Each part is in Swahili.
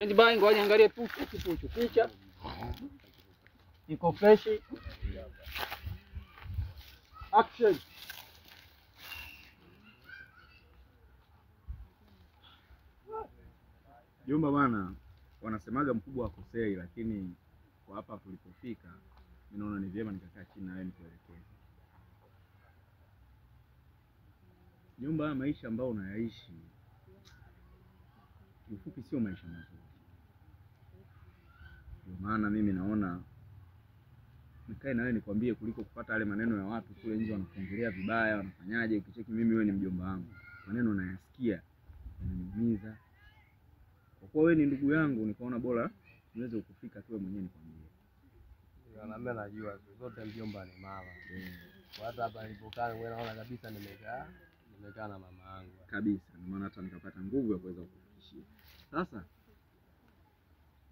Bai, ngoja niangalie puchu picha. Iko fresh. Action. Jomba bwana, wanasemaga mkubwa akosei, lakini kwa hapa tulipofika mimi naona ni vyema nikakaa chini na wewe nikuelekeze. Jomba, maisha ambayo unayaishi kiufupi sio maisha mazuri. Ndio maana mimi naona nikae na wewe nikwambie kuliko kupata yale maneno ya watu kule nje wanakuongelea vibaya, wanafanyaje. Ukicheki mimi wewe ni mjomba wangu, maneno nayasikia yananiumiza. Kwa kuwa wewe ni ndugu yangu, nikaona bora niweze kukufika tu mwenyewe nikwambie. Na mimi najua zote mjomba ni mama. Hata hapa nilipokaa wewe naona kabisa nimekaa na mama yangu. Kabisa, na maana hata nikapata nguvu ya kuweza kukufikishia. Sasa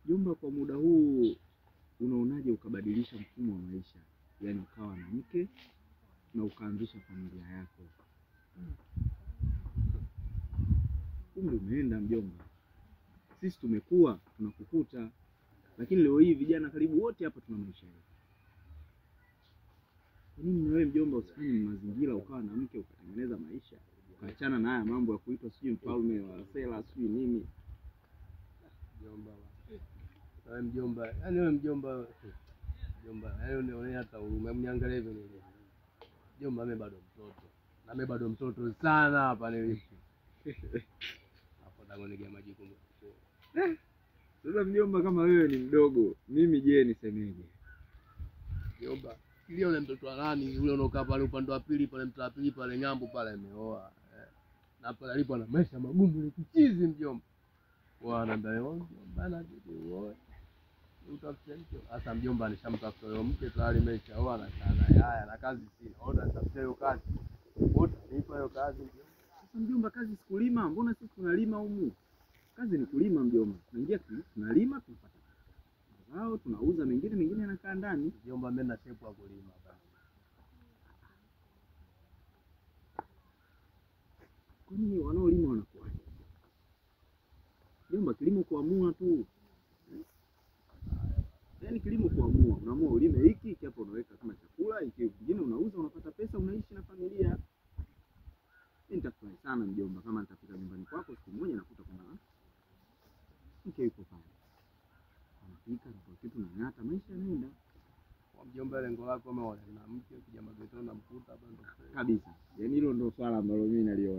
jomba, kwa muda huu unaonaje ukabadilisha mfumo wa maisha? Yaani ukawa na mke na ukaanzisha familia yako. Umri umeenda mjomba. Sisi tumekuwa tunakukuta, lakini leo hii vijana karibu wote hapa tuna maisha yetu. Kwa nini wewe mjomba usifanye mazingira ukawa na mke ukatengeneza maisha? Ukaachana na haya mambo ya kuitwa sijui mfalme wa sela sijui nini. Mjomba. Wewe mjomba, yaani wewe mjomba, yaani unaonea hata huruma. Mniangalie hivi nini. Mjomba mimi bado mtoto. Na mimi bado mtoto sana hapa nilipo. Hapo ndagonegea majukumu. Sasa mjomba, kama wewe ni mdogo, mimi je nisemeje? Mjomba, ile yule mtoto wa nani yule unaokaa pale upande wa pili pale mtaa pili pale ng'ambo pale ameoa. Na pale alipo na maisha magumu ile kichizi mjomba. Bwana ndio bana kidogo. Utafuta mke. Sasa mjomba alishamtafuta yule mke tayari ameshaoa na kana haya na kazi sina. Ona nitafuta hiyo kazi. Nipa hiyo kazi mjomba. Sasa mjomba, kazi sikulima, mbona sisi tunalima humu? Kazi ni kulima mjomba. Tunaingia tunalima tunapata mazao, tunauza, mengine yanakaa ndani. Mjomba mimi na shepu ya kulima bana. Kwa nini wanaolima wanakuwa? Mjomba, kilimo kuamua tu. Yaani kilimo kuamua, unaamua ulime hiki hapo unaweka kama chakula, hiki kingine unauza unapata pesa, unaishi na familia. Mimi nitafurahi sana mjomba kama nitafika nyumbani kwako siku moja nakuta kwamba mke yuko pale. Anapika na kitu na ngata, maisha yanaenda. Kwa mjomba lengo lako umeona na mke ukija magetoni na mkuta hapa ndo Kabisa. Yaani hilo ndio swala ambalo mimi naliona.